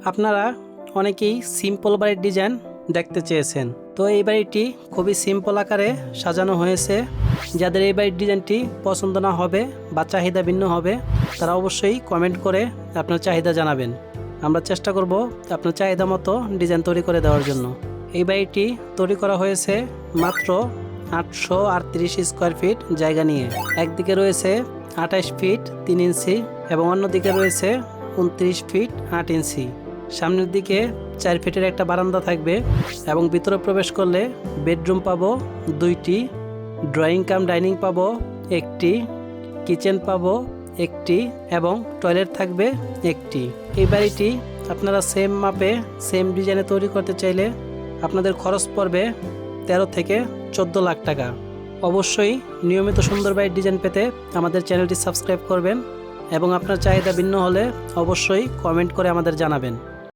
আপনারা অনেকেই সিম্পল বাড়ির ডিজাইন দেখতে চেয়েছেন, তো এই বাড়িটি খুবই সিম্পল আকারে সাজানো হয়েছে। যাদের এই বাড়ির ডিজাইনটি পছন্দ না হবে বা চাহিদা ভিন্ন হবে, তারা অবশ্যই কমেন্ট করে আপনার চাহিদা জানাবেন। আমরা চেষ্টা করব আপনার চাহিদা মতো ডিজাইন তৈরি করে দেওয়ার জন্য। এই বাড়িটি তৈরি করা হয়েছে মাত্র 838 স্কোয়ার ফিট জায়গা নিয়ে। একদিকে রয়েছে 28 ফিট 3 ইঞ্চি এবং অন্যদিকে রয়েছে 29 ফিট 8 ইঞ্চি। সামনের দিকে 4 ফিটের একটা বারান্দা থাকবে এবং ভিতরে প্রবেশ করলে বেডরুম পাবো 2টি, ড্রয়িং কাম ডাইনিং পাবো 1টি, কিচেন পাবো 1টি এবং টয়লেট থাকবে 1টি। এই বাড়িটি আপনারা সেম মাপে সেম ডিজাইনে তৈরি করতে চাইলে আপনাদের খরচ পড়বে 13 থেকে 14 লাখ টাকা। অবশ্যই নিয়মিত সুন্দর বাড়ির ডিজাইন পেতে আমাদের চ্যানেলটি সাবস্ক্রাইব করবেন এবং আপনার চাহিদা ভিন্ন হলে অবশ্যই কমেন্ট করে আমাদের জানাবেন।